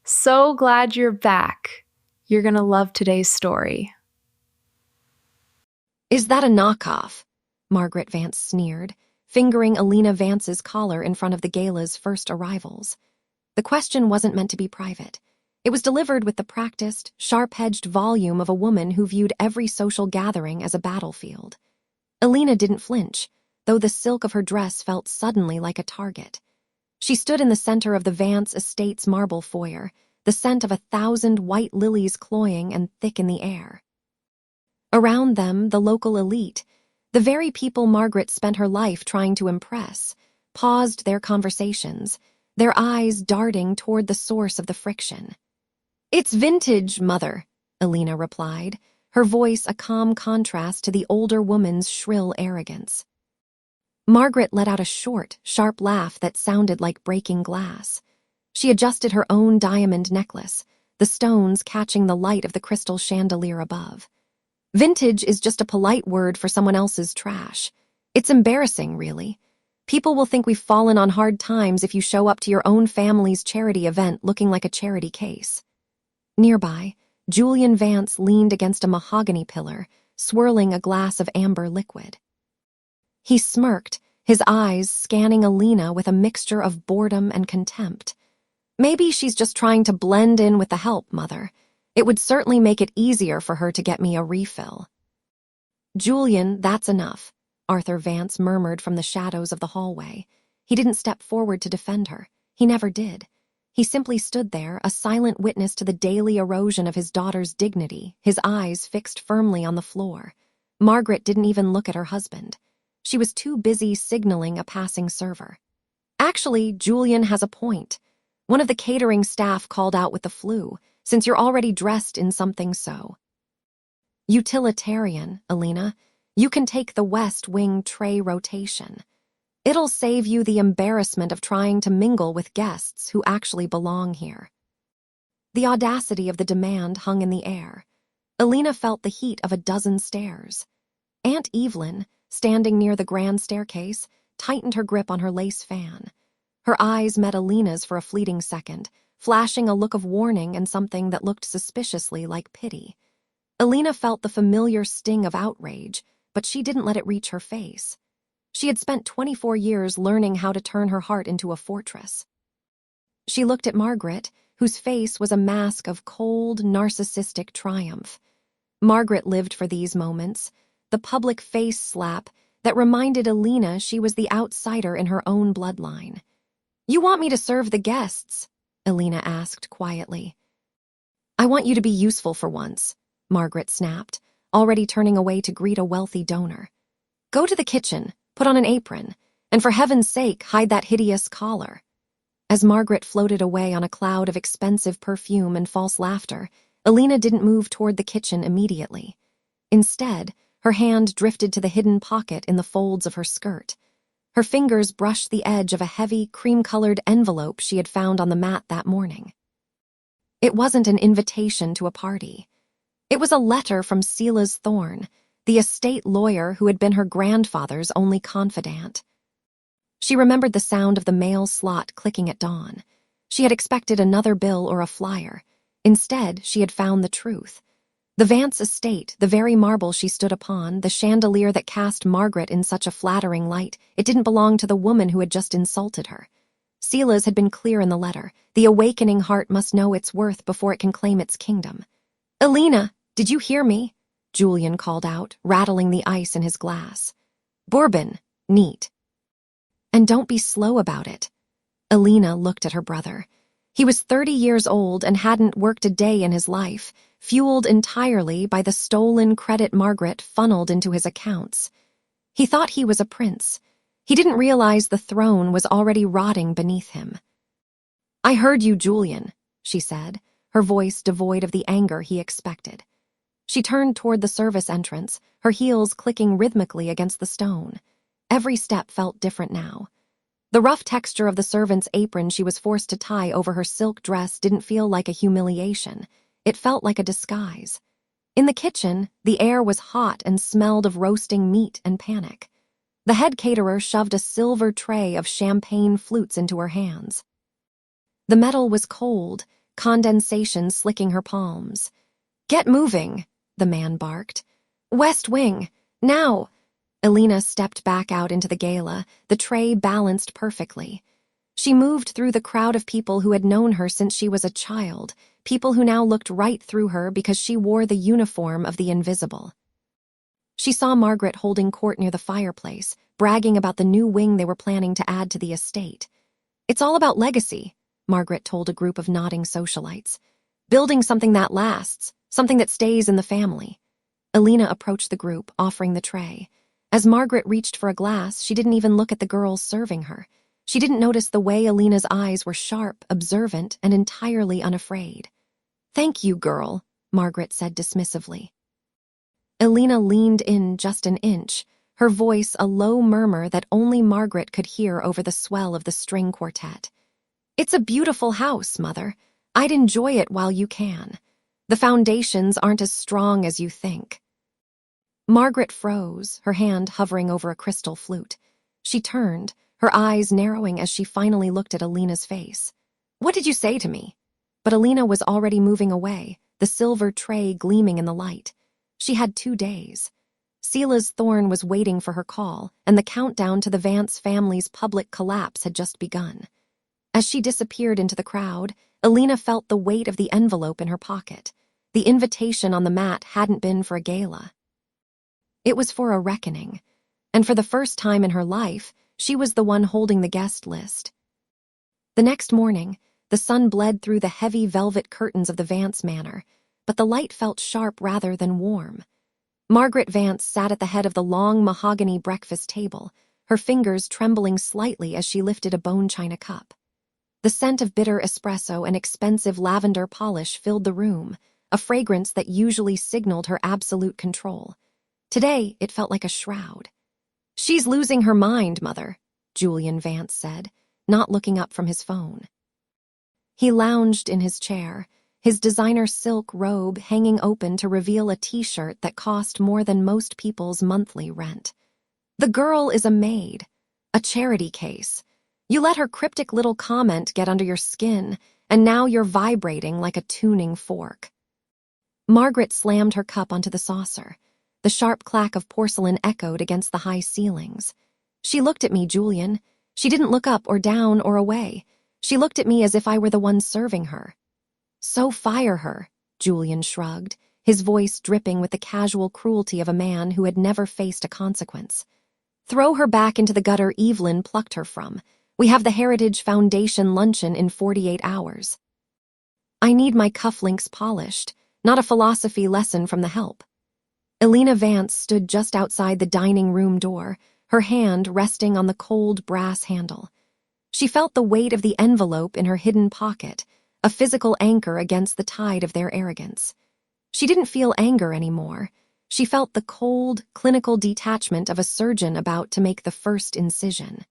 So glad you're back. You're going to love today's story. Is that a knockoff? Margaret Vance sneered, fingering Elena Vance's collar in front of the GALA's first arrivals. The question wasn't meant to be private. It was delivered with the practiced, sharp-edged volume of a woman who viewed every social gathering as a battlefield. Elena didn't flinch, though the silk of her dress felt suddenly like a target. She stood in the center of the Vance estate's marble foyer, the scent of 1,000 white lilies cloying and thick in the air. Around them, the local elite, the very people Margaret spent her life trying to impress, paused their conversations, their eyes darting toward the source of the friction. "It's vintage, Mother," Elena replied, her voice a calm contrast to the older woman's shrill arrogance. Margaret let out a short, sharp laugh that sounded like breaking glass. She adjusted her own diamond necklace, the stones catching the light of the crystal chandelier above. Vintage is just a polite word for someone else's trash. It's embarrassing, really. People will think we've fallen on hard times if you show up to your own family's charity event looking like a charity case. Nearby, Julian Vance leaned against a mahogany pillar, swirling a glass of amber liquid. He smirked, his eyes scanning Elena with a mixture of boredom and contempt. "Maybe she's just trying to blend in with the help, Mother. It would certainly make it easier for her to get me a refill." "Julian, that's enough," Arthur Vance murmured from the shadows of the hallway. He didn't step forward to defend her. He never did. He simply stood there, a silent witness to the daily erosion of his daughter's dignity, his eyes fixed firmly on the floor. Margaret didn't even look at her husband. She was too busy signaling a passing server. "Actually, Julian has a point. One of the catering staff called out with the flu, since you're already dressed in something so utilitarian, Elena. You can take the West Wing tray rotation. It'll save you the embarrassment of trying to mingle with guests who actually belong here." The audacity of the demand hung in the air. Elena felt the heat of a dozen stares. Aunt Evelyn, standing near the grand staircase, tightened her grip on her lace fan. Her eyes met Elena's for a fleeting second, flashing a look of warning and something that looked suspiciously like pity. Elena felt the familiar sting of outrage, but she didn't let it reach her face. She had spent 24 years learning how to turn her heart into a fortress. She looked at Margaret, whose face was a mask of cold, narcissistic triumph. Margaret lived for these moments, the public face slap that reminded Elena she was the outsider in her own bloodline. "You want me to serve the guests?" Elena asked quietly. "I want you to be useful for once," Margaret snapped, already turning away to greet a wealthy donor. "Go to the kitchen, put on an apron, and for heaven's sake, hide that hideous collar." As Margaret floated away on a cloud of expensive perfume and false laughter, Elena didn't move toward the kitchen immediately. Instead, her hand drifted to the hidden pocket in the folds of her skirt. Her fingers brushed the edge of a heavy, cream-colored envelope she had found on the mat that morning. It wasn't an invitation to a party. It was a letter from Silas Thorne, the estate lawyer who had been her grandfather's only confidant. She remembered the sound of the mail slot clicking at dawn. She had expected another bill or a flyer. Instead, she had found the truth. The Vance estate, the very marble she stood upon, the chandelier that cast Margaret in such a flattering light, it didn't belong to the woman who had just insulted her. Silas had been clear in the letter. The awakening heart must know its worth before it can claim its kingdom. "Elena, did you hear me?" Julian called out, rattling the ice in his glass. "Bourbon, neat. And don't be slow about it." Elena looked at her brother. He was 30 years old and hadn't worked a day in his life, fueled entirely by the stolen credit Margaret funneled into his accounts. He thought he was a prince. He didn't realize the throne was already rotting beneath him. "I heard you, Julian," she said, her voice devoid of the anger he expected. She turned toward the service entrance, her heels clicking rhythmically against the stone. Every step felt different now. The rough texture of the servant's apron she was forced to tie over her silk dress didn't feel like a humiliation. It felt like a disguise. In the kitchen, the air was hot and smelled of roasting meat and panic. The head caterer shoved a silver tray of champagne flutes into her hands. The metal was cold, condensation slicking her palms. "Get moving," the man barked. "West Wing, now!" Elena stepped back out into the gala, the tray balanced perfectly. She moved through the crowd of people who had known her since she was a child, people who now looked right through her because she wore the uniform of the invisible. She saw Margaret holding court near the fireplace, bragging about the new wing they were planning to add to the estate. "It's all about legacy," Margaret told a group of nodding socialites. "Building something that lasts, something that stays in the family." Elena approached the group, offering the tray. As Margaret reached for a glass, she didn't even look at the girls serving her. She didn't notice the way Elena's eyes were sharp, observant, and entirely unafraid. "Thank you, girl," Margaret said dismissively. Elena leaned in just an inch, her voice a low murmur that only Margaret could hear over the swell of the string quartet. "It's a beautiful house, Mother. I'd enjoy it while you can. The foundations aren't as strong as you think." Margaret froze, her hand hovering over a crystal flute. She turned, her eyes narrowing as she finally looked at Elena's face. "What did you say to me?" But Elena was already moving away, the silver tray gleaming in the light. She had 2 days. Sela's Thorn was waiting for her call, and the countdown to the Vance family's public collapse had just begun. As she disappeared into the crowd, Elena felt the weight of the envelope in her pocket. The invitation on the mat hadn't been for a gala. It was for a reckoning, and for the first time in her life, she was the one holding the guest list. The next morning, the sun bled through the heavy velvet curtains of the Vance manor, but the light felt sharp rather than warm. Margaret Vance sat at the head of the long mahogany breakfast table, her fingers trembling slightly as she lifted a bone china cup. The scent of bitter espresso and expensive lavender polish filled the room, a fragrance that usually signaled her absolute control. Today, it felt like a shroud. "She's losing her mind, Mother," Julian Vance said, not looking up from his phone. He lounged in his chair, his designer silk robe hanging open to reveal a t-shirt that cost more than most people's monthly rent. "The girl is a maid, a charity case. You let her cryptic little comment get under your skin, and now you're vibrating like a tuning fork." Margaret slammed her cup onto the saucer. The sharp clack of porcelain echoed against the high ceilings. "She looked at me, Julian. She didn't look up or down or away. She looked at me as if I were the one serving her." "So fire her," Julian shrugged, his voice dripping with the casual cruelty of a man who had never faced a consequence. "Throw her back into the gutter Evelyn plucked her from. We have the Heritage Foundation luncheon in 48 hours. I need my cufflinks polished, not a philosophy lesson from the help." Elena Vance stood just outside the dining room door, her hand resting on the cold brass handle. She felt the weight of the envelope in her hidden pocket, a physical anchor against the tide of their arrogance. She didn't feel anger anymore. She felt the cold, clinical detachment of a surgeon about to make the first incision.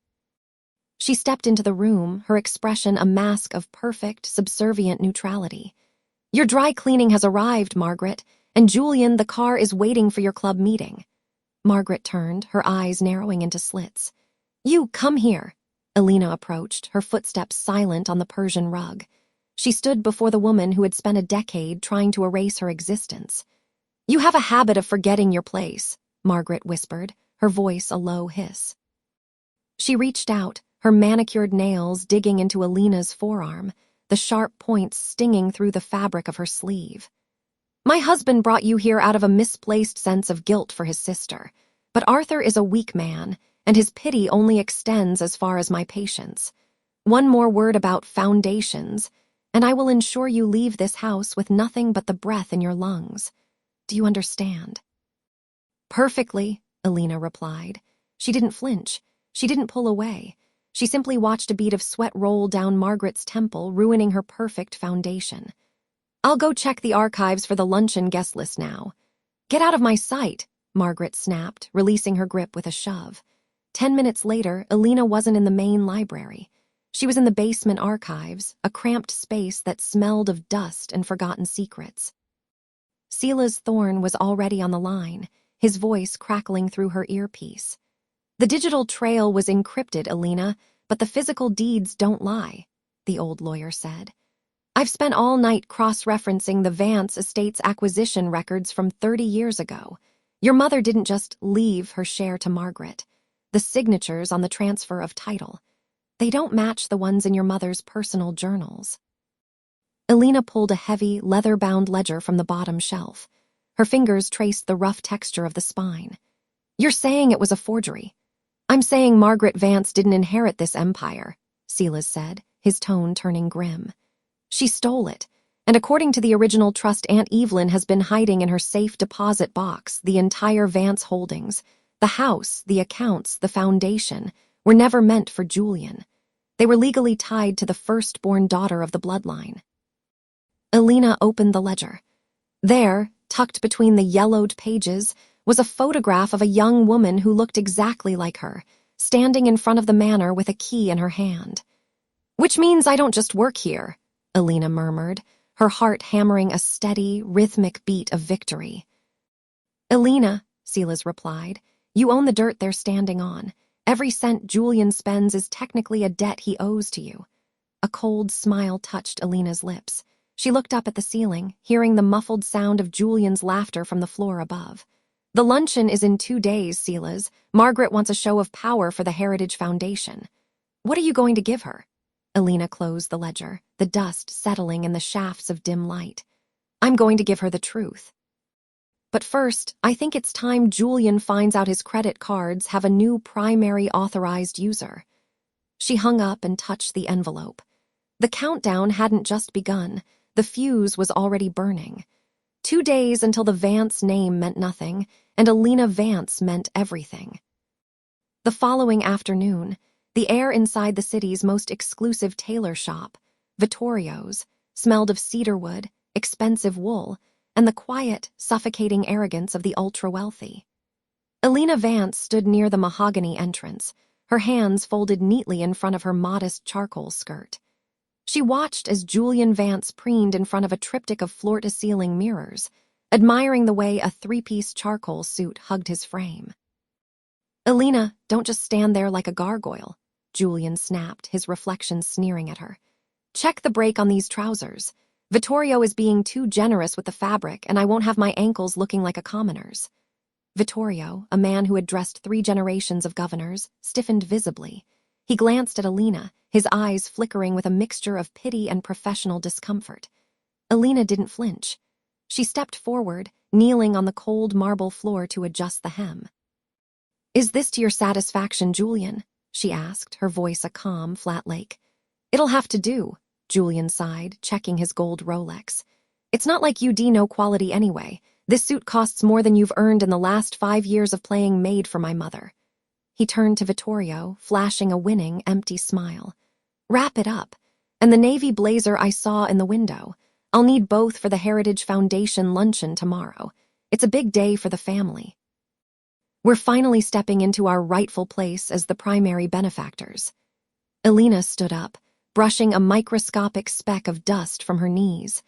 She stepped into the room, her expression a mask of perfect, subservient neutrality. "Your dry cleaning has arrived, Margaret, and Julian, the car is waiting for your club meeting." Margaret turned, her eyes narrowing into slits. "You, come here." Elena approached, her footsteps silent on the Persian rug. She stood before the woman who had spent a decade trying to erase her existence. "You have a habit of forgetting your place," Margaret whispered, her voice a low hiss. She reached out, her manicured nails digging into Elena's forearm, the sharp points stinging through the fabric of her sleeve. "My husband brought you here out of a misplaced sense of guilt for his sister, but Arthur is a weak man, and his pity only extends as far as my patience. One more word about foundations, and I will ensure you leave this house with nothing but the breath in your lungs. Do you understand?" "Perfectly," Elena replied. She didn't flinch. She didn't pull away. She simply watched a bead of sweat roll down Margaret's temple, ruining her perfect foundation. "I'll go check the archives for the luncheon guest list now." "Get out of my sight," Margaret snapped, releasing her grip with a shove. 10 minutes later, Elena wasn't in the main library. She was in the basement archives, a cramped space that smelled of dust and forgotten secrets. Sela's Thorn was already on the line, his voice crackling through her earpiece. "The digital trail was encrypted, Elena, but the physical deeds don't lie," the old lawyer said. I've spent all night cross-referencing the Vance estate's acquisition records from 30 years ago. Your mother didn't just leave her share to Margaret. The signatures on the transfer of title, they don't match the ones in your mother's personal journals. Elena pulled a heavy, leather-bound ledger from the bottom shelf. Her fingers traced the rough texture of the spine. You're saying it was a forgery. I'm saying Margaret Vance didn't inherit this empire, Silas said, his tone turning grim. She stole it, and according to the original trust Aunt Evelyn has been hiding in her safe deposit box, the entire Vance holdings, the house, the accounts, the foundation, were never meant for Julian. They were legally tied to the firstborn daughter of the bloodline. Elena opened the ledger. There, tucked between the yellowed pages, was a photograph of a young woman who looked exactly like her, standing in front of the manor with a key in her hand. Which means I don't just work here, Elena murmured, her heart hammering a steady, rhythmic beat of victory. Elena, Silas replied, you own the dirt they're standing on. Every cent Julian spends is technically a debt he owes to you. A cold smile touched Elena's lips. She looked up at the ceiling, hearing the muffled sound of Julian's laughter from the floor above. The luncheon is in 2 days, Silas. Margaret wants a show of power for the Heritage Foundation. What are you going to give her? Elena closed the ledger, the dust settling in the shafts of dim light. I'm going to give her the truth. But first, I think it's time Julian finds out his credit cards have a new primary authorized user. She hung up and touched the envelope. The countdown hadn't just begun. The fuse was already burning. 2 days until the Vance name meant nothing, and Elena Vance meant everything. The following afternoon, the air inside the city's most exclusive tailor shop, Vittorio's, smelled of cedarwood, expensive wool, and the quiet, suffocating arrogance of the ultra-wealthy. Elena Vance stood near the mahogany entrance, her hands folded neatly in front of her modest charcoal skirt. She watched as Julian Vance preened in front of a triptych of floor-to-ceiling mirrors, admiring the way a 3-piece charcoal suit hugged his frame. Elena, don't just stand there like a gargoyle, Julian snapped, his reflection sneering at her. Check the break on these trousers. Vittorio is being too generous with the fabric, and I won't have my ankles looking like a commoner's. Vittorio, a man who had dressed 3 generations of governors, stiffened visibly. He glanced at Elena, his eyes flickering with a mixture of pity and professional discomfort. Elena didn't flinch. She stepped forward, kneeling on the cold marble floor to adjust the hem. Is this to your satisfaction, Julian? She asked, her voice a calm, flat lake. It'll have to do, Julian sighed, checking his gold Rolex. It's not like you know quality anyway. This suit costs more than you've earned in the last 5 years of playing maid for my mother. He turned to Vittorio, flashing a winning, empty smile. Wrap it up. And the navy blazer I saw in the window. I'll need both for the Heritage Foundation luncheon tomorrow. It's a big day for the family. We're finally stepping into our rightful place as the primary benefactors. Elena stood up, brushing a microscopic speck of dust from her knees.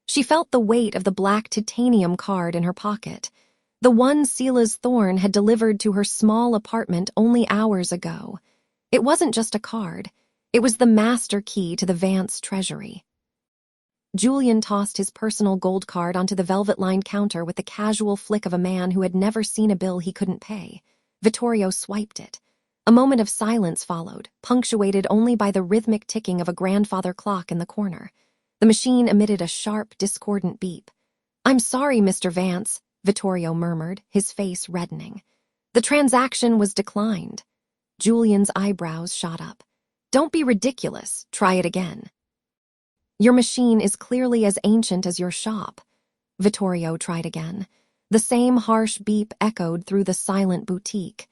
She felt the weight of the black titanium card in her pocket, the one Silas Thorne had delivered to her small apartment only hours ago. It wasn't just a card. It was the master key to the Vance treasury. Julian tossed his personal gold card onto the velvet-lined counter with the casual flick of a man who had never seen a bill he couldn't pay. Vittorio swiped it. A moment of silence followed, punctuated only by the rhythmic ticking of a grandfather clock in the corner. The machine emitted a sharp, discordant beep. I'm sorry, Mr. Vance, Vittorio murmured, his face reddening. The transaction was declined. Julian's eyebrows shot up. Don't be ridiculous. Try it again. Your machine is clearly as ancient as your shop. Vittorio tried again. The same harsh beep echoed through the silent boutique.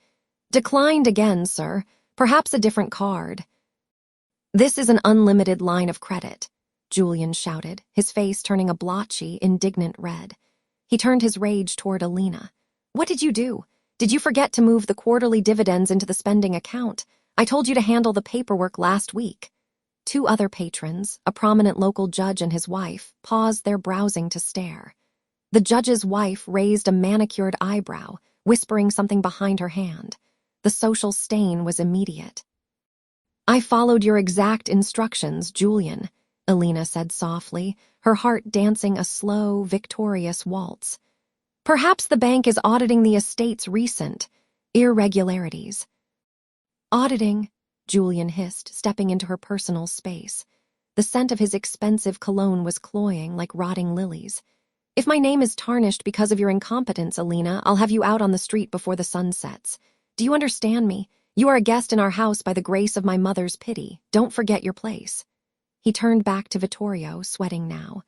Declined again, sir. Perhaps a different card. This is an unlimited line of credit, Julian shouted, his face turning a blotchy, indignant red. He turned his rage toward Elena. What did you do? Did you forget to move the quarterly dividends into the spending account? I told you to handle the paperwork last week. 2 other patrons, a prominent local judge and his wife, paused their browsing to stare. The judge's wife raised a manicured eyebrow, whispering something behind her hand. The social stain was immediate. I followed your exact instructions, Julian, Elena said softly, her heart dancing a slow, victorious waltz. Perhaps the bank is auditing the estate's recent irregularities. Auditing, Julian hissed, stepping into her personal space. The scent of his expensive cologne was cloying like rotting lilies. If my name is tarnished because of your incompetence, Elena, I'll have you out on the street before the sun sets. Do you understand me? You are a guest in our house by the grace of my mother's pity. Don't forget your place. He turned back to Vittorio, sweating now.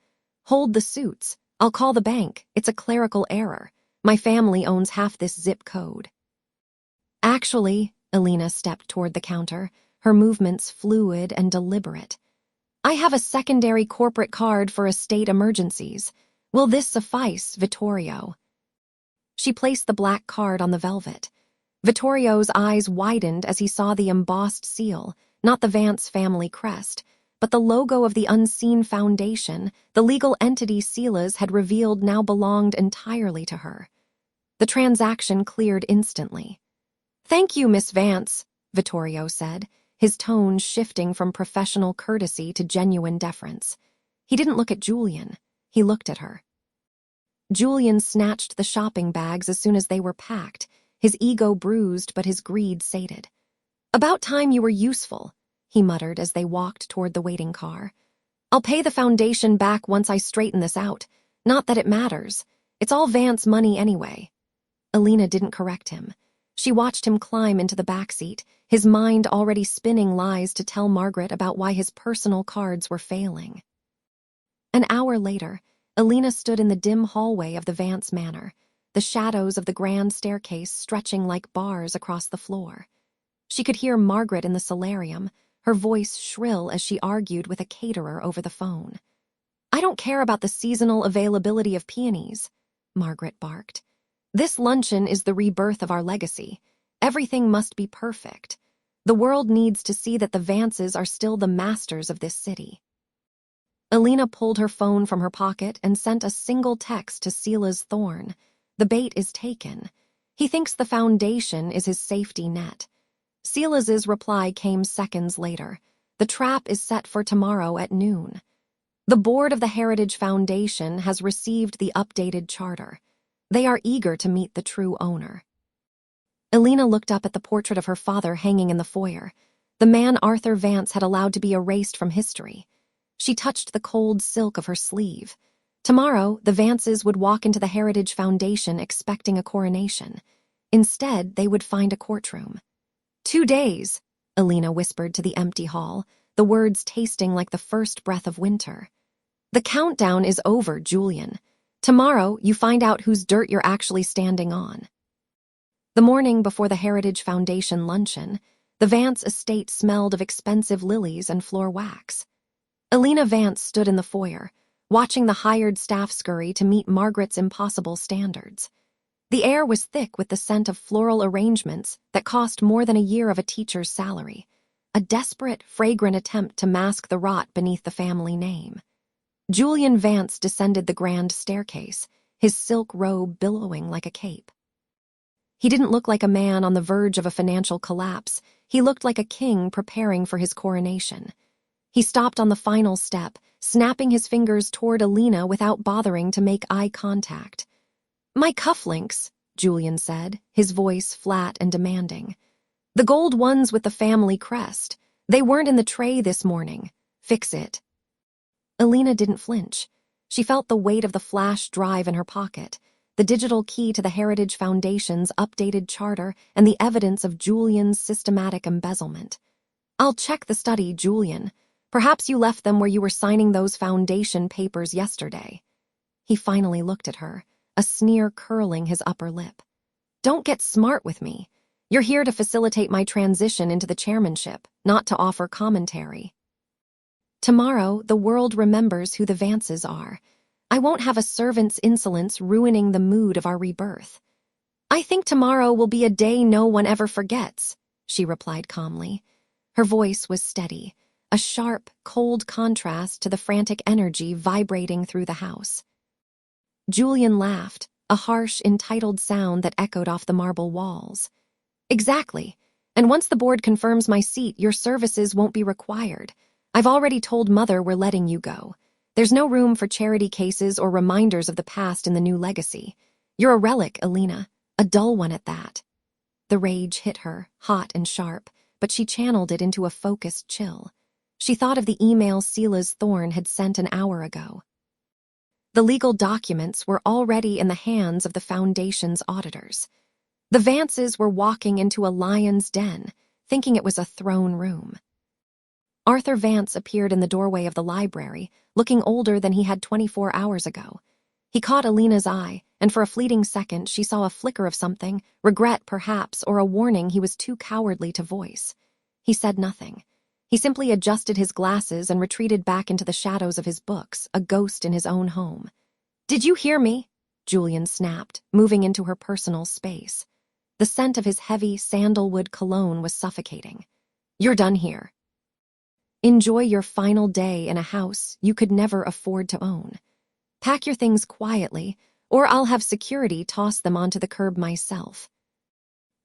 Hold the suits. I'll call the bank. It's a clerical error. My family owns half this zip code. Actually, Elena stepped toward the counter, her movements fluid and deliberate. I have a secondary corporate card for estate emergencies. Will this suffice, Vittorio? She placed the black card on the velvet. Vittorio's eyes widened as he saw the embossed seal, not the Vance family crest, but the logo of the unseen foundation the legal entity Silas had revealed now belonged entirely to her. The transaction cleared instantly. Thank you, Miss Vance, Vittorio said, his tone shifting from professional courtesy to genuine deference. He didn't look at Julian. He looked at her. Julian snatched the shopping bags as soon as they were packed, his ego bruised but his greed sated. About time you were useful, he muttered as they walked toward the waiting car. I'll pay the foundation back once I straighten this out. Not that it matters. It's all Vance money anyway. Elena didn't correct him. She watched him climb into the backseat, his mind already spinning lies to tell Margaret about why his personal cards were failing. An hour later, Elena stood in the dim hallway of the Vance manor, the shadows of the grand staircase stretching like bars across the floor. She could hear Margaret in the solarium, her voice shrill as she argued with a caterer over the phone. I don't care about the seasonal availability of peonies, Margaret barked. This luncheon is the rebirth of our legacy. Everything must be perfect. The world needs to see that the Vances are still the masters of this city. Elena pulled her phone from her pocket and sent a single text to Silas Thorne. The bait is taken. He thinks the foundation is his safety net. Silas's reply came seconds later. The trap is set for tomorrow at noon. The board of the Heritage Foundation has received the updated charter. They are eager to meet the true owner. Elena looked up at the portrait of her father hanging in the foyer, the man Arthur Vance had allowed to be erased from history. She touched the cold silk of her sleeve. Tomorrow, the Vances would walk into the Heritage Foundation expecting a coronation. Instead, they would find a courtroom. 2 days, Elena whispered to the empty hall, the words tasting like the first breath of winter. The countdown is over, Julian. Tomorrow, you find out whose dirt you're actually standing on. The morning before the Heritage Foundation luncheon, the Vance estate smelled of expensive lilies and floor wax. Elena Vance stood in the foyer, watching the hired staff scurry to meet Margaret's impossible standards. The air was thick with the scent of floral arrangements that cost more than a year of a teacher's salary, a desperate, fragrant attempt to mask the rot beneath the family name. Julian Vance descended the grand staircase, his silk robe billowing like a cape. He didn't look like a man on the verge of a financial collapse. He looked like a king preparing for his coronation. He stopped on the final step, snapping his fingers toward Elena without bothering to make eye contact. My cufflinks, Julian said, his voice flat and demanding. The gold ones with the family crest. They weren't in the tray this morning. Fix it. Elena didn't flinch. She felt the weight of the flash drive in her pocket, the digital key to the Heritage Foundation's updated charter and the evidence of Julian's systematic embezzlement. I'll check the study, Julian. Perhaps you left them where you were signing those foundation papers yesterday. He finally looked at her, a sneer curling his upper lip. Don't get smart with me. You're here to facilitate my transition into the chairmanship, not to offer commentary. Tomorrow, the world remembers who the Vances are. I won't have a servant's insolence ruining the mood of our rebirth. I think tomorrow will be a day no one ever forgets, she replied calmly. Her voice was steady, a sharp, cold contrast to the frantic energy vibrating through the house. Julian laughed, a harsh, entitled sound that echoed off the marble walls. Exactly. And once the board confirms my seat, your services won't be required. I've already told Mother we're letting you go. There's no room for charity cases or reminders of the past in the new legacy. You're a relic, Elena, a dull one at that. The rage hit her, hot and sharp, but she channeled it into a focused chill. She thought of the email Sela's Thorn had sent an hour ago. The legal documents were already in the hands of the Foundation's auditors. The Vances were walking into a lion's den, thinking it was a throne room. Arthur Vance appeared in the doorway of the library, looking older than he had 24 hours ago. He caught Elena's eye, and for a fleeting second she saw a flicker of something, regret perhaps, or a warning he was too cowardly to voice. He said nothing. He simply adjusted his glasses and retreated back into the shadows of his books, a ghost in his own home. "Did you hear me?" Julian snapped, moving into her personal space. The scent of his heavy sandalwood cologne was suffocating. "You're done here. Enjoy your final day in a house you could never afford to own. Pack your things quietly, or I'll have security toss them onto the curb myself."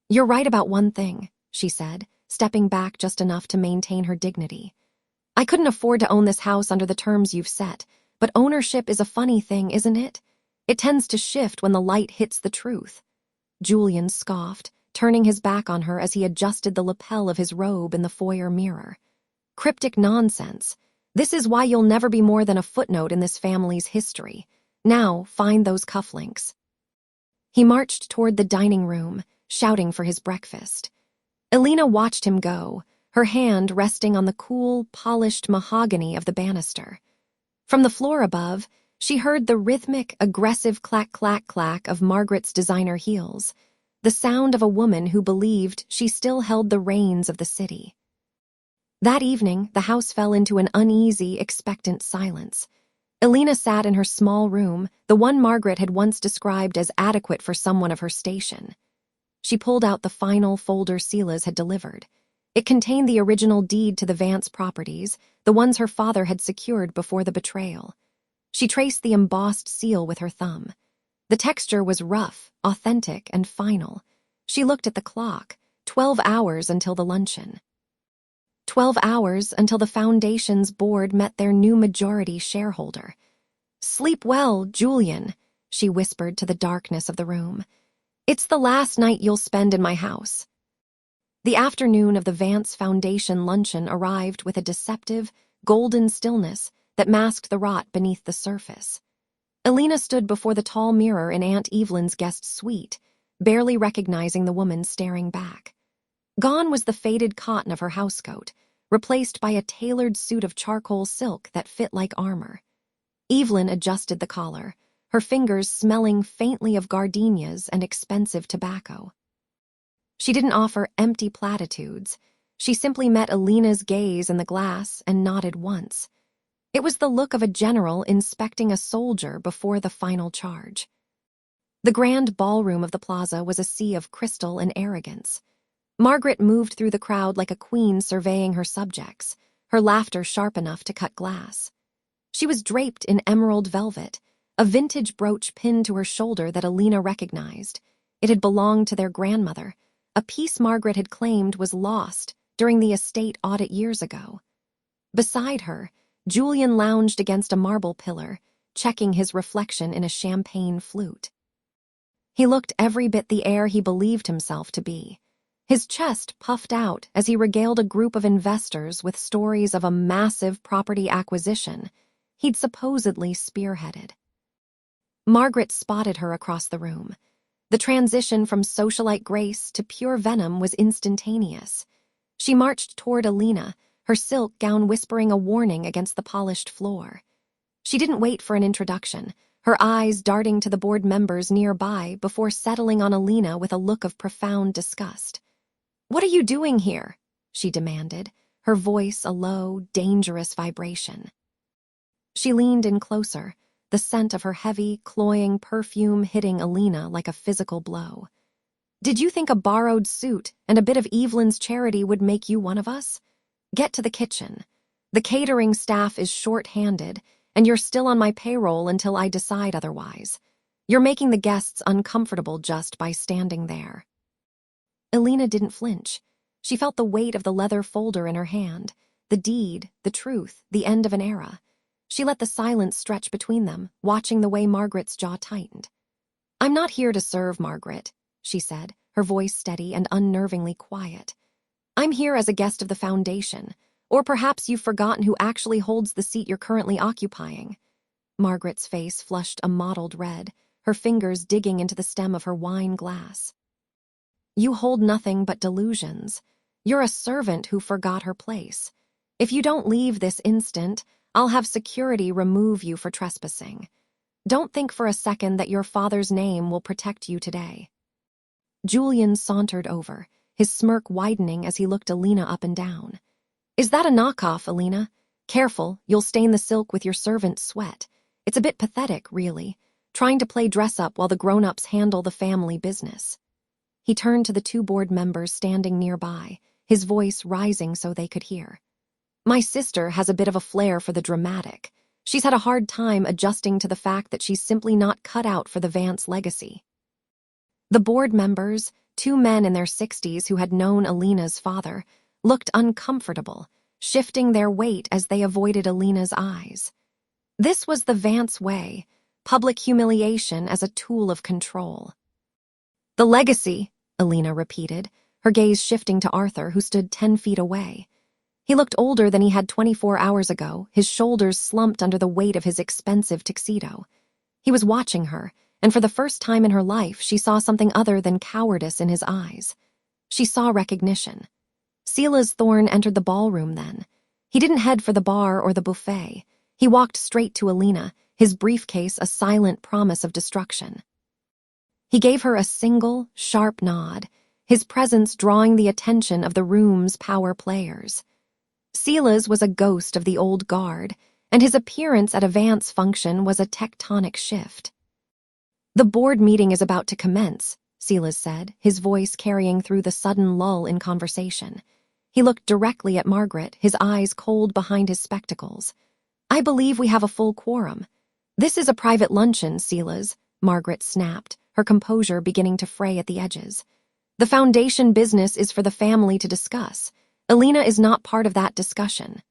"You're right about one thing," she said, stepping back just enough to maintain her dignity. "I couldn't afford to own this house under the terms you've set, but ownership is a funny thing, isn't it? It tends to shift when the light hits the truth." Julian scoffed, turning his back on her as he adjusted the lapel of his robe in the foyer mirror. "Cryptic nonsense. This is why you'll never be more than a footnote in this family's history. Now, find those cufflinks." He marched toward the dining room, shouting for his breakfast. Elena watched him go, her hand resting on the cool, polished mahogany of the banister. From the floor above, she heard the rhythmic, aggressive clack-clack-clack of Margaret's designer heels, the sound of a woman who believed she still held the reins of the city. That evening, the house fell into an uneasy, expectant silence. Elena sat in her small room, the one Margaret had once described as adequate for someone of her station. She pulled out the final folder Sela's had delivered. It contained the original deed to the Vance properties, the ones her father had secured before the betrayal. She traced the embossed seal with her thumb. The texture was rough, authentic, and final. She looked at the clock, 12 hours until the luncheon. 12 hours until the Foundation's board met their new majority shareholder. "Sleep well, Julian," she whispered to the darkness of the room. "It's the last night you'll spend in my house." The afternoon of the Vance Foundation luncheon arrived with a deceptive, golden stillness that masked the rot beneath the surface. Elena stood before the tall mirror in Aunt Evelyn's guest suite, barely recognizing the woman staring back. Gone was the faded cotton of her housecoat, replaced by a tailored suit of charcoal silk that fit like armor. Evelyn adjusted the collar, her fingers smelling faintly of gardenias and expensive tobacco. She didn't offer empty platitudes. She simply met Elena's gaze in the glass and nodded once. It was the look of a general inspecting a soldier before the final charge. The grand ballroom of the plaza was a sea of crystal and arrogance. Margaret moved through the crowd like a queen surveying her subjects, her laughter sharp enough to cut glass. She was draped in emerald velvet, a vintage brooch pinned to her shoulder that Elena recognized. It had belonged to their grandmother, a piece Margaret had claimed was lost during the estate audit years ago. Beside her, Julian lounged against a marble pillar, checking his reflection in a champagne flute. He looked every bit the heir he believed himself to be. His chest puffed out as he regaled a group of investors with stories of a massive property acquisition he'd supposedly spearheaded. Margaret spotted her across the room. The transition from socialite grace to pure venom was instantaneous. She marched toward Elena, her silk gown whispering a warning against the polished floor. She didn't wait for an introduction, her eyes darting to the board members nearby before settling on Elena with a look of profound disgust. "What are you doing here?" she demanded, her voice a low, dangerous vibration. She leaned in closer, the scent of her heavy, cloying perfume hitting Elena like a physical blow. "Did you think a borrowed suit and a bit of Evelyn's charity would make you one of us? Get to the kitchen. The catering staff is short-handed, and you're still on my payroll until I decide otherwise. You're making the guests uncomfortable just by standing there." Elena didn't flinch. She felt the weight of the leather folder in her hand, The deed, the truth, the end of an era. She let the silence stretch between them, watching the way Margaret's jaw tightened. "I'm not here to serve, Margaret," she said, her voice steady and unnervingly quiet. "I'm here as a guest of the Foundation, or perhaps you've forgotten who actually holds the seat you're currently occupying." Margaret's face flushed a mottled red, her fingers digging into the stem of her wine glass. "You hold nothing but delusions. You're a servant who forgot her place. If you don't leave this instant, I'll have security remove you for trespassing. Don't think for a second that your father's name will protect you today." Julian sauntered over, his smirk widening as he looked Elena up and down. "Is that a knockoff, Elena? Careful, you'll stain the silk with your servant's sweat. It's a bit pathetic, really, trying to play dress-up while the grown-ups handle the family business." He turned to the two board members standing nearby, his voice rising so they could hear. "My sister has a bit of a flair for the dramatic. She's had a hard time adjusting to the fact that she's simply not cut out for the Vance legacy." The board members, two men in their 60s who had known Elena's father, looked uncomfortable, shifting their weight as they avoided Elena's eyes. This was the Vance way, public humiliation as a tool of control. "The legacy," Elena repeated, her gaze shifting to Arthur, who stood 10 feet away. He looked older than he had 24 hours ago, his shoulders slumped under the weight of his expensive tuxedo. He was watching her, and for the first time in her life, she saw something other than cowardice in his eyes. She saw recognition. Sila's Thorne entered the ballroom then. He didn't head for the bar or the buffet. He walked straight to Elena, his briefcase a silent promise of destruction. He gave her a single, sharp nod, his presence drawing the attention of the room's power players. Sila's was a ghost of the old guard, and his appearance at a Vance function was a tectonic shift. "The board meeting is about to commence," Silas said, his voice carrying through the sudden lull in conversation. He looked directly at Margaret, his eyes cold behind his spectacles. "I believe we have a full quorum." "This is a private luncheon, Silas," Margaret snapped, her composure beginning to fray at the edges. "The Foundation business is for the family to discuss. Elena is not part of that discussion."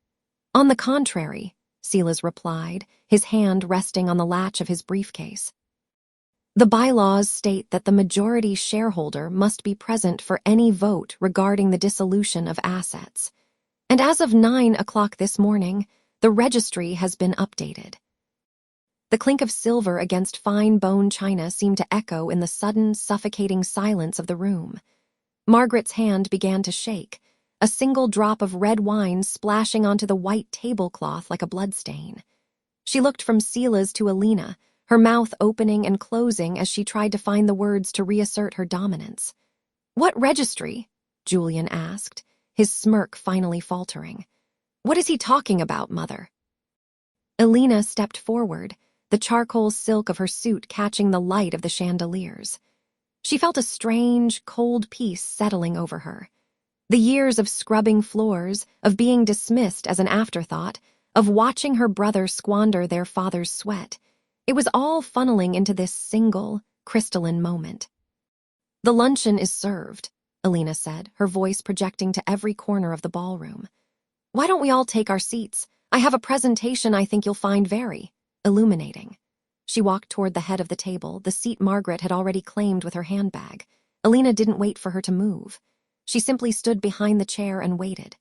"On the contrary," Silas replied, his hand resting on the latch of his briefcase. "The bylaws state that the majority shareholder must be present for any vote regarding the dissolution of assets. And as of 9 o'clock this morning, the registry has been updated." The clink of silver against fine bone china seemed to echo in the sudden, suffocating silence of the room. Margaret's hand began to shake, a single drop of red wine splashing onto the white tablecloth like a bloodstain. She looked from Silas to Elena, her mouth opening and closing as she tried to find the words to reassert her dominance. "What registry?" Julian asked, his smirk finally faltering. "What is he talking about, Mother?" Elena stepped forward, the charcoal silk of her suit catching the light of the chandeliers. She felt a strange, cold peace settling over her. The years of scrubbing floors, of being dismissed as an afterthought, of watching her brother squander their father's sweat, it was all funneling into this single, crystalline moment. "The luncheon is served," Elena said, her voice projecting to every corner of the ballroom. "Why don't we all take our seats? I have a presentation I think you'll find very illuminating." She walked toward the head of the table, the seat Margaret had already claimed with her handbag. Elena didn't wait for her to move. She simply stood behind the chair and waited.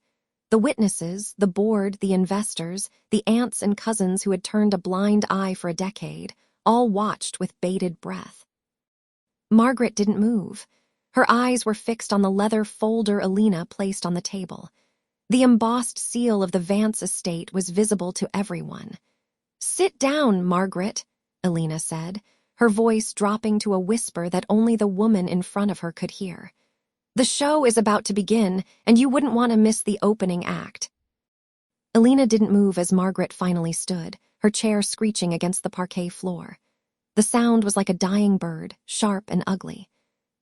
The witnesses, the board, the investors, the aunts and cousins who had turned a blind eye for a decade, all watched with bated breath. Margaret didn't move. Her eyes were fixed on the leather folder Elena placed on the table. The embossed seal of the Vance estate was visible to everyone. "Sit down, Margaret," Elena said, her voice dropping to a whisper that only the woman in front of her could hear. "The show is about to begin, and you wouldn't want to miss the opening act." Elena didn't move as Margaret finally stood, her chair screeching against the parquet floor. The sound was like a dying bird, sharp and ugly.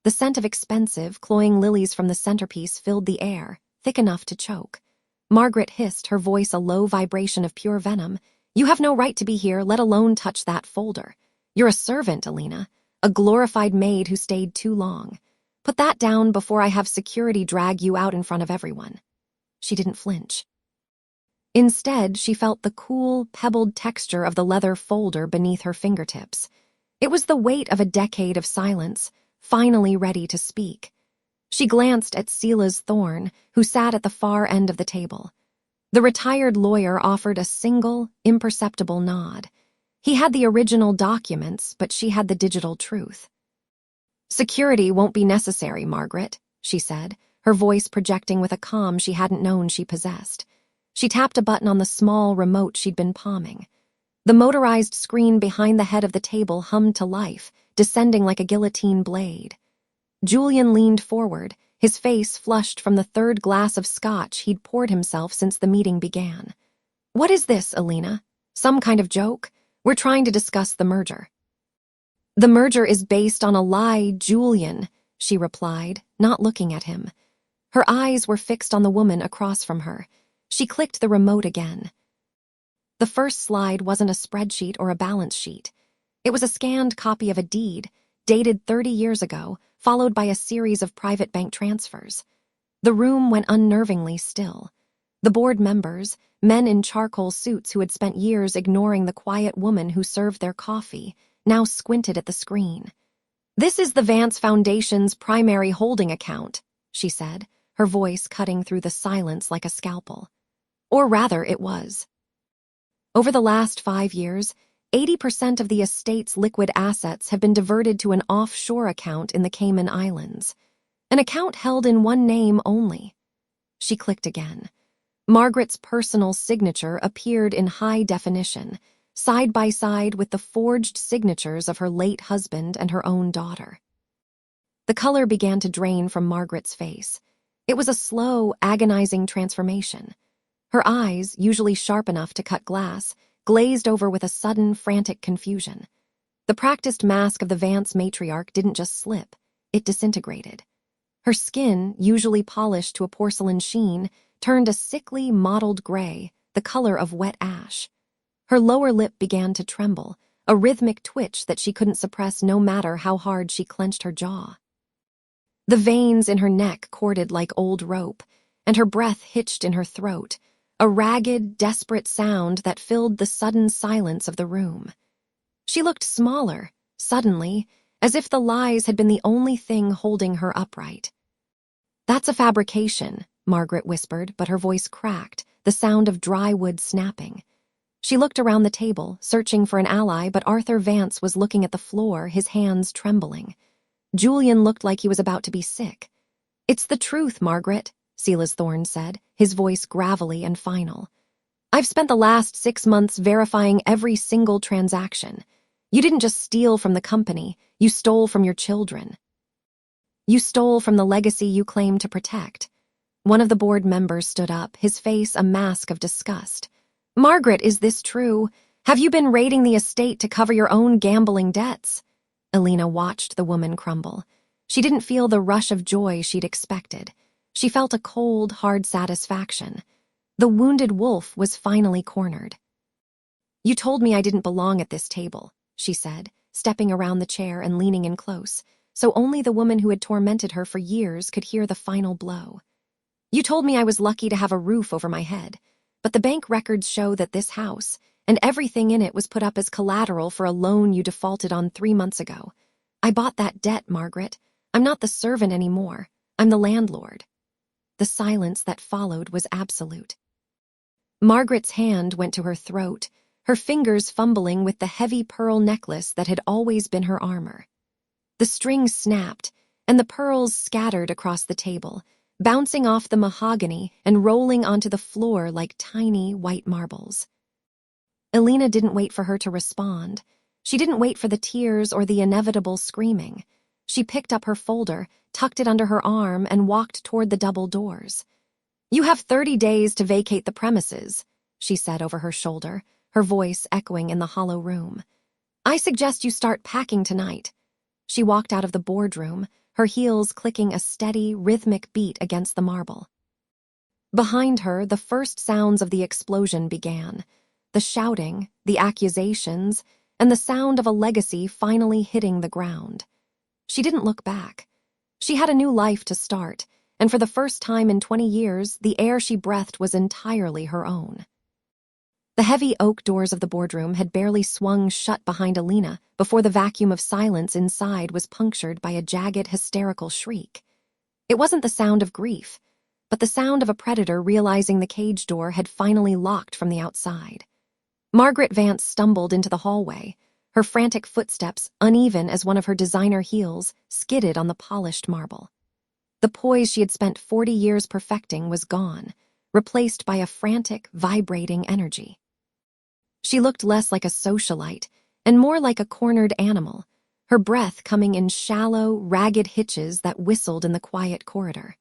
The scent of expensive, cloying lilies from the centerpiece filled the air, thick enough to choke. Margaret hissed, her voice a low vibration of pure venom. "You have no right to be here, let alone touch that folder. You're a servant, Elena, a glorified maid who stayed too long. Put that down before I have security drag you out in front of everyone." She didn't flinch. Instead, she felt the cool, pebbled texture of the leather folder beneath her fingertips. It was the weight of a decade of silence, finally ready to speak. She glanced at Silas Thorne, who sat at the far end of the table. The retired lawyer offered a single, imperceptible nod. He had the original documents, but she had the digital truth. "Security won't be necessary, Margaret," she said, her voice projecting with a calm she hadn't known she possessed. She tapped a button on the small remote she'd been palming. The motorized screen behind the head of the table hummed to life, descending like a guillotine blade. Julian leaned forward, his face flushed from the third glass of scotch he'd poured himself since the meeting began. "What is this, Elena? Some kind of joke? We're trying to discuss the merger." "The merger is based on a lie, Julian," she replied, not looking at him. Her eyes were fixed on the woman across from her. She clicked the remote again. The first slide wasn't a spreadsheet or a balance sheet. It was a scanned copy of a deed, dated 30 years ago, followed by a series of private bank transfers. The room went unnervingly still. The board members, men in charcoal suits who had spent years ignoring the quiet woman who served their coffee, now squinted at the screen. "This is the Vance Foundation's primary holding account," she said, her voice cutting through the silence like a scalpel. Or rather, it was. Over the last 5 years, 80% of the estate's liquid assets have been diverted to an offshore account in the Cayman Islands. An account held in one name only. She clicked again. Margaret's personal signature appeared in high definition, side by side with the forged signatures of her late husband and her own daughter. The color began to drain from Margaret's face. It was a slow, agonizing transformation. Her eyes, usually sharp enough to cut glass, glazed over with a sudden, frantic confusion. The practiced mask of the Vance matriarch didn't just slip, it disintegrated. Her skin, usually polished to a porcelain sheen, turned a sickly, mottled gray, the color of wet ash. Her lower lip began to tremble, a rhythmic twitch that she couldn't suppress no matter how hard she clenched her jaw. The veins in her neck corded like old rope, and her breath hitched in her throat, a ragged, desperate sound that filled the sudden silence of the room. She looked smaller, suddenly, as if the lies had been the only thing holding her upright. "That's a fabrication," Margaret whispered, but her voice cracked, the sound of dry wood snapping. She looked around the table, searching for an ally, but Arthur Vance was looking at the floor, his hands trembling. Julian looked like he was about to be sick. "It's the truth, Margaret," Silas Thorne said, his voice gravelly and final. "I've spent the last 6 months verifying every single transaction. You didn't just steal from the company, you stole from your children. You stole from the legacy you claim to protect." One of the board members stood up, his face a mask of disgust. "Margaret, is this true? Have you been raiding the estate to cover your own gambling debts?" Elena watched the woman crumble. She didn't feel the rush of joy she'd expected. She felt a cold, hard satisfaction. The wounded wolf was finally cornered. "You told me I didn't belong at this table," she said, stepping around the chair and leaning in close, so only the woman who had tormented her for years could hear the final blow. "You told me I was lucky to have a roof over my head, but the bank records show that this house, and everything in it, was put up as collateral for a loan you defaulted on 3 months ago. I bought that debt, Margaret. I'm not the servant anymore. I'm the landlord." The silence that followed was absolute. Margaret's hand went to her throat, her fingers fumbling with the heavy pearl necklace that had always been her armor. The string snapped, and the pearls scattered across the table, bouncing off the mahogany and rolling onto the floor like tiny white marbles. Elena didn't wait for her to respond. She didn't wait for the tears or the inevitable screaming. She picked up her folder, tucked it under her arm, and walked toward the double doors. "You have 30 days to vacate the premises," she said over her shoulder, her voice echoing in the hollow room. "I suggest you start packing tonight." She walked out of the boardroom, her heels clicking a steady, rhythmic beat against the marble. Behind her, the first sounds of the explosion began. The shouting, the accusations, and the sound of a legacy finally hitting the ground. She didn't look back. She had a new life to start, and for the first time in 20 years, the air she breathed was entirely her own. The heavy oak doors of the boardroom had barely swung shut behind Elena before the vacuum of silence inside was punctured by a jagged, hysterical shriek. It wasn't the sound of grief, but the sound of a predator realizing the cage door had finally locked from the outside. Margaret Vance stumbled into the hallway, her frantic footsteps, uneven as one of her designer heels, skidded on the polished marble. The poise she had spent 40 years perfecting was gone, replaced by a frantic, vibrating energy. She looked less like a socialite and more like a cornered animal, her breath coming in shallow, ragged hitches that whistled in the quiet corridor.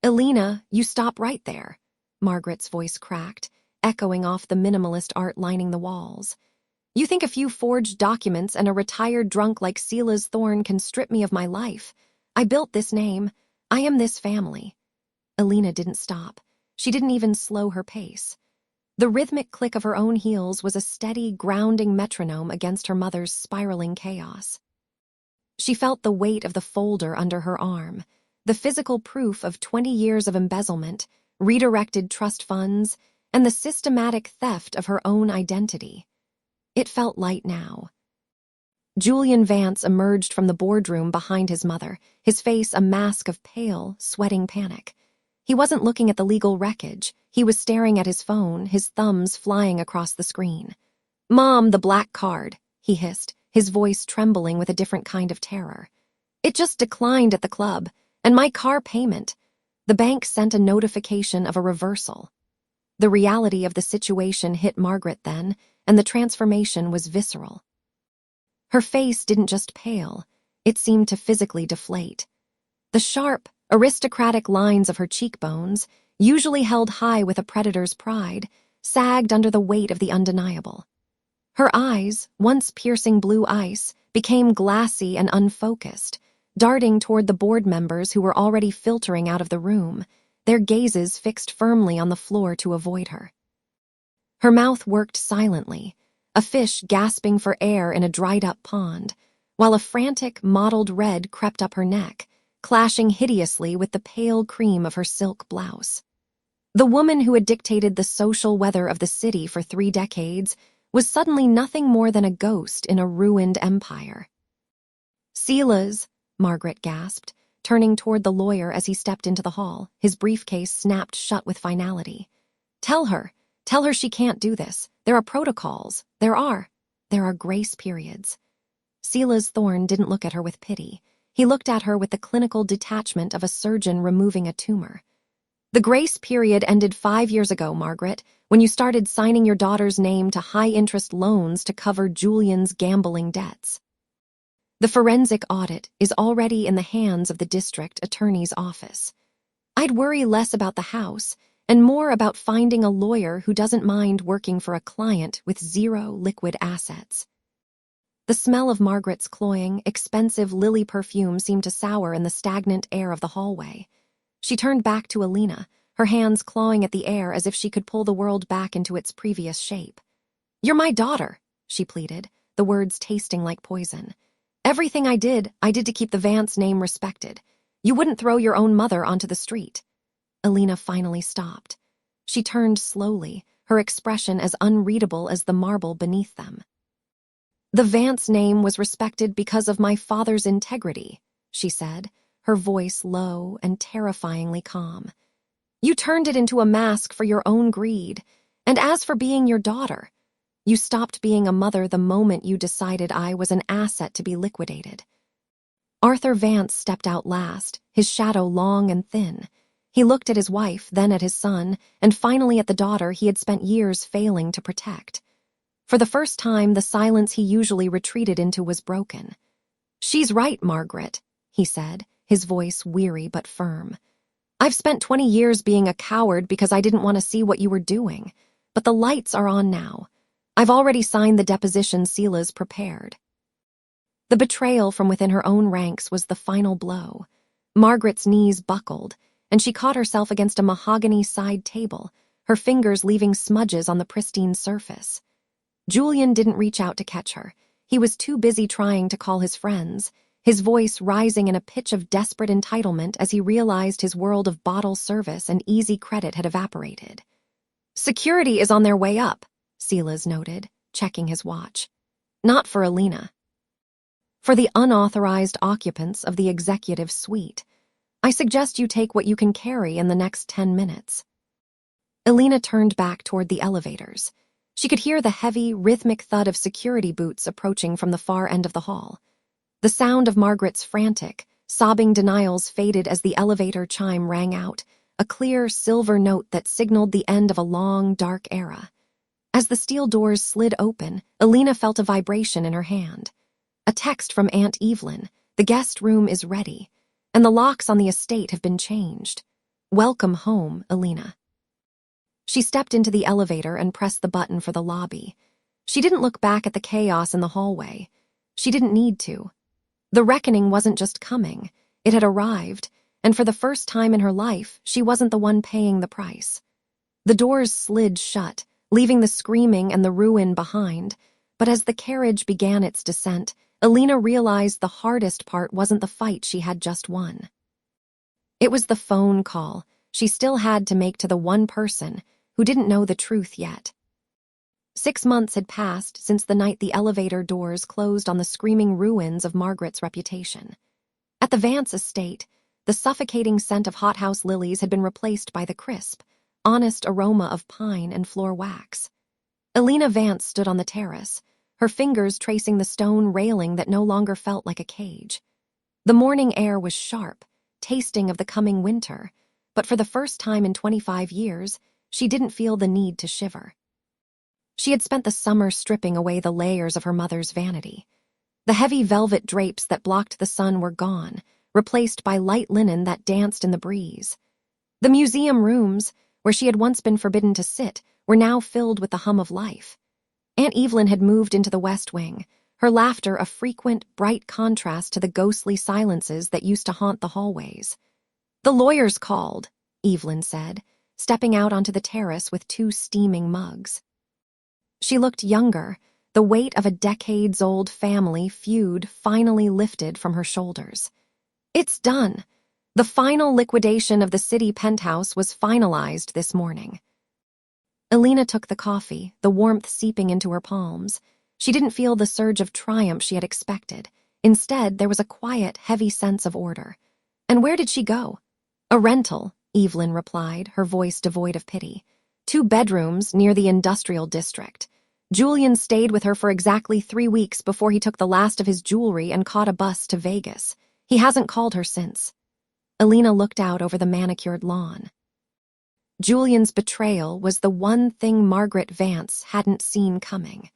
"Elena, you stop right there," Margaret's voice cracked, echoing off the minimalist art lining the walls. "You think a few forged documents and a retired drunk like Sela's Thorn can strip me of my life? I built this name. I am this family." Elena didn't stop. She didn't even slow her pace. The rhythmic click of her own heels was a steady, grounding metronome against her mother's spiraling chaos. She felt the weight of the folder under her arm, the physical proof of 20 years of embezzlement, redirected trust funds, and the systematic theft of her own identity. It felt light now. Julian Vance emerged from the boardroom behind his mother, his face a mask of pale, sweating panic. He wasn't looking at the legal wreckage. He was staring at his phone, his thumbs flying across the screen. "Mom, the black card," he hissed, his voice trembling with a different kind of terror. "It just declined at the club, and my car payment." The bank sent a notification of a reversal. The reality of the situation hit Margaret then, and the transformation was visceral. Her face didn't just pale, it seemed to physically deflate. The sharp, aristocratic lines of her cheekbones, usually held high with a predator's pride, sagged under the weight of the undeniable. Her eyes, once piercing blue ice, became glassy and unfocused, darting toward the board members who were already filtering out of the room, their gazes fixed firmly on the floor to avoid her. Her mouth worked silently, a fish gasping for air in a dried-up pond, while a frantic, mottled red crept up her neck, clashing hideously with the pale cream of her silk blouse. The woman who had dictated the social weather of the city for 3 decades was suddenly nothing more than a ghost in a ruined empire. "Sela's," Margaret gasped, turning toward the lawyer as he stepped into the hall, his briefcase snapped shut with finality. Tell her she can't do this. There are protocols. There are grace periods." Sela's Thorn didn't look at her with pity. He looked at her with the clinical detachment of a surgeon removing a tumor. "The grace period ended 5 years ago, Margaret, when you started signing your daughter's name to high-interest loans to cover Julian's gambling debts. The forensic audit is already in the hands of the district attorney's office. I'd worry less about the house and more about finding a lawyer who doesn't mind working for a client with 0 liquid assets." The smell of Margaret's cloying, expensive lily perfume seemed to sour in the stagnant air of the hallway. She turned back to Elena, her hands clawing at the air as if she could pull the world back into its previous shape. "You're my daughter," she pleaded, the words tasting like poison. "Everything I did to keep the Vance name respected. You wouldn't throw your own mother onto the street." Elena finally stopped. She turned slowly, her expression as unreadable as the marble beneath them. "The Vance name was respected because of my father's integrity," she said, her voice low and terrifyingly calm. "You turned it into a mask for your own greed, and as for being your daughter, you stopped being a mother the moment you decided I was an asset to be liquidated." Arthur Vance stepped out last, his shadow long and thin. He looked at his wife, then at his son, and finally at the daughter he had spent years failing to protect. For the first time, the silence he usually retreated into was broken. "She's right, Margaret," he said, his voice weary but firm. "I've spent 20 years being a coward because I didn't want to see what you were doing, but the lights are on now. I've already signed the deposition Sela's prepared." The betrayal from within her own ranks was the final blow. Margaret's knees buckled, and she caught herself against a mahogany side table, her fingers leaving smudges on the pristine surface. Julian didn't reach out to catch her. He was too busy trying to call his friends, his voice rising in a pitch of desperate entitlement as he realized his world of bottle service and easy credit had evaporated. Security is on their way up, Silas noted, checking his watch. Not for Elena. For the unauthorized occupants of the executive suite. I suggest you take what you can carry in the next 10 minutes. Elena turned back toward the elevators. She could hear the heavy, rhythmic thud of security boots approaching from the far end of the hall. The sound of Margaret's frantic, sobbing denials faded as the elevator chime rang out, a clear silver note that signaled the end of a long, dark era. As the steel doors slid open, Elena felt a vibration in her hand. A text from Aunt Evelyn, "The guest room is ready, and the locks on the estate have been changed. Welcome home, Elena." She stepped into the elevator and pressed the button for the lobby. She didn't look back at the chaos in the hallway. She didn't need to. The reckoning wasn't just coming, it had arrived, and for the first time in her life, she wasn't the one paying the price. The doors slid shut, leaving the screaming and the ruin behind, but as the carriage began its descent, Elena realized the hardest part wasn't the fight she had just won. It was the phone call she still had to make to the one person who didn't know the truth yet. 6 months had passed since the night the elevator doors closed on the screaming ruins of Margaret's reputation. At the Vance estate, the suffocating scent of hothouse lilies had been replaced by the crisp, honest aroma of pine and floor wax. Elena Vance stood on the terrace, her fingers tracing the stone railing that no longer felt like a cage. The morning air was sharp, tasting of the coming winter, but for the first time in 25 years, she didn't feel the need to shiver. She had spent the summer stripping away the layers of her mother's vanity. The heavy velvet drapes that blocked the sun were gone, replaced by light linen that danced in the breeze. The museum rooms, where she had once been forbidden to sit, were now filled with the hum of life. Aunt Evelyn had moved into the West Wing, her laughter a frequent, bright contrast to the ghostly silences that used to haunt the hallways. "The lawyers called," Evelyn said, stepping out onto the terrace with 2 steaming mugs. She looked younger, the weight of a decades-old family feud finally lifted from her shoulders. "It's done. The final liquidation of the city penthouse was finalized this morning." Elena took the coffee, the warmth seeping into her palms. She didn't feel the surge of triumph she had expected. Instead, there was a quiet, heavy sense of order. "And where did she go?" "A rental," Evelyn replied, her voice devoid of pity. 2 bedrooms near the industrial district. Julian stayed with her for exactly 3 weeks before he took the last of his jewelry and caught a bus to Vegas. He hasn't called her since. Elena looked out over the manicured lawn. Julian's betrayal was the one thing Margaret Vance hadn't seen coming.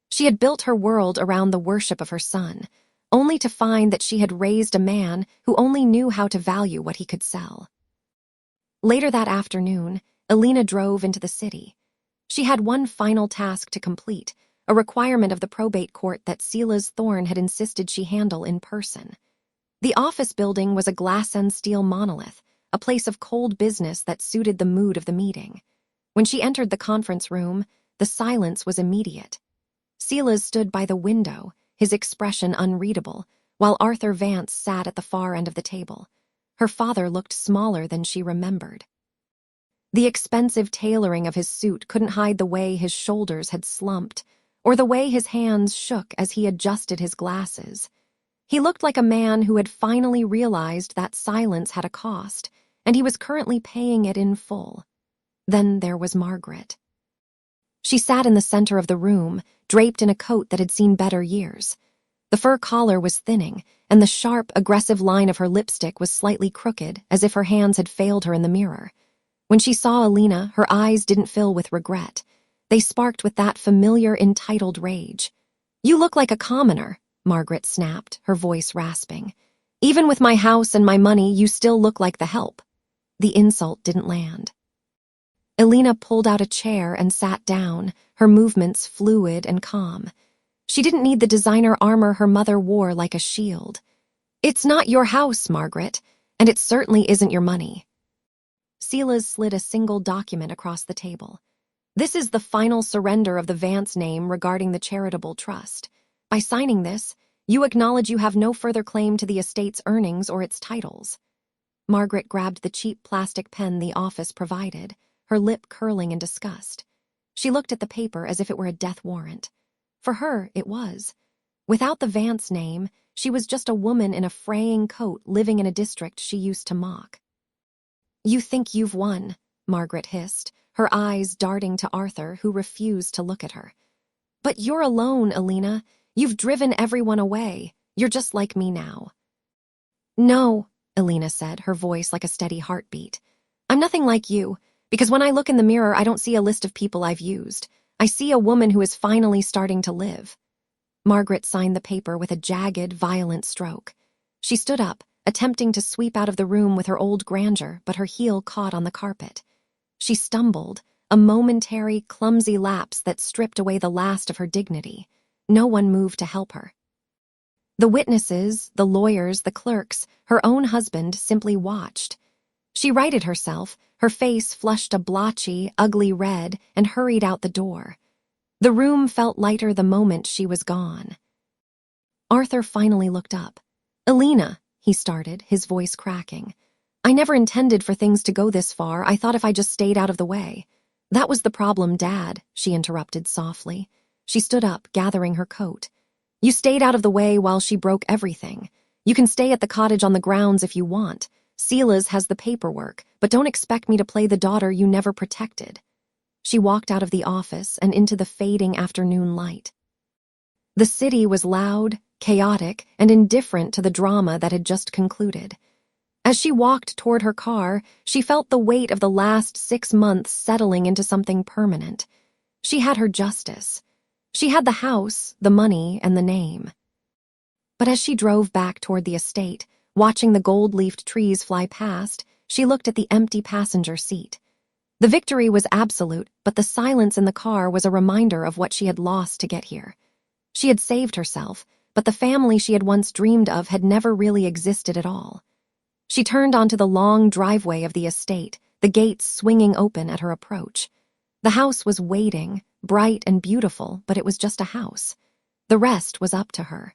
She had built her world around the worship of her son, only to find that she had raised a man who only knew how to value what he could sell. Later that afternoon, Elena drove into the city. She had one final task to complete, a requirement of the probate court that Silas Thorne had insisted she handle in person. The office building was a glass and steel monolith, a place of cold business that suited the mood of the meeting. When she entered the conference room, the silence was immediate. Silas stood by the window, his expression unreadable, while Arthur Vance sat at the far end of the table. Her father looked smaller than she remembered. The expensive tailoring of his suit couldn't hide the way his shoulders had slumped, or the way his hands shook as he adjusted his glasses. He looked like a man who had finally realized that silence had a cost, and he was currently paying it in full. Then there was Margaret. She sat in the center of the room, draped in a coat that had seen better years. The fur collar was thinning, and the sharp, aggressive line of her lipstick was slightly crooked, as if her hands had failed her in the mirror. When she saw Elena, her eyes didn't fill with regret. They sparked with that familiar, entitled rage. "You look like a commoner," Margaret snapped, her voice rasping. "Even with my house and my money, you still look like the help." The insult didn't land. Elena pulled out a chair and sat down, her movements fluid and calm. She didn't need the designer armor her mother wore like a shield. "It's not your house, Margaret, and it certainly isn't your money." Silas slid a single document across the table. "This is the final surrender of the Vance name regarding the charitable trust. By signing this, you acknowledge you have no further claim to the estate's earnings or its titles." Margaret grabbed the cheap plastic pen the office provided, her lip curling in disgust. She looked at the paper as if it were a death warrant. For her, it was. Without the Vance name, she was just a woman in a fraying coat living in a district she used to mock. "You think you've won," Margaret hissed, her eyes darting to Arthur, who refused to look at her. "But you're alone, Elena. You've driven everyone away. You're just like me now." "No," Elena said, her voice like a steady heartbeat. "I'm nothing like you, because when I look in the mirror, I don't see a list of people I've used. I see a woman who is finally starting to live." Margaret signed the paper with a jagged, violent stroke. She stood up, attempting to sweep out of the room with her old grandeur, but her heel caught on the carpet. She stumbled, a momentary, clumsy lapse that stripped away the last of her dignity. No one moved to help her. The witnesses, the lawyers, the clerks, her own husband simply watched. She righted herself, her face flushed a blotchy, ugly red, and hurried out the door. The room felt lighter the moment she was gone. Arthur finally looked up. "Elena," he started, his voice cracking. "I never intended for things to go this far. I thought if I just stayed out of the way." "That was the problem, Dad," she interrupted softly. She stood up, gathering her coat. "You stayed out of the way while she broke everything. You can stay at the cottage on the grounds if you want. Sela's has the paperwork, but don't expect me to play the daughter you never protected." She walked out of the office and into the fading afternoon light. The city was loud, chaotic, and indifferent to the drama that had just concluded. As she walked toward her car, she felt the weight of the last 6 months settling into something permanent. She had her justice. She had the house, the money, and the name. But as she drove back toward the estate, watching the gold-leafed trees fly past, she looked at the empty passenger seat. The victory was absolute, but the silence in the car was a reminder of what she had lost to get here. She had saved herself, but the family she had once dreamed of had never really existed at all. She turned onto the long driveway of the estate, the gates swinging open at her approach. The house was waiting, bright and beautiful, but it was just a house. The rest was up to her.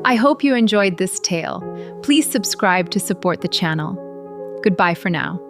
I hope you enjoyed this tale. Please subscribe to support the channel. Goodbye for now.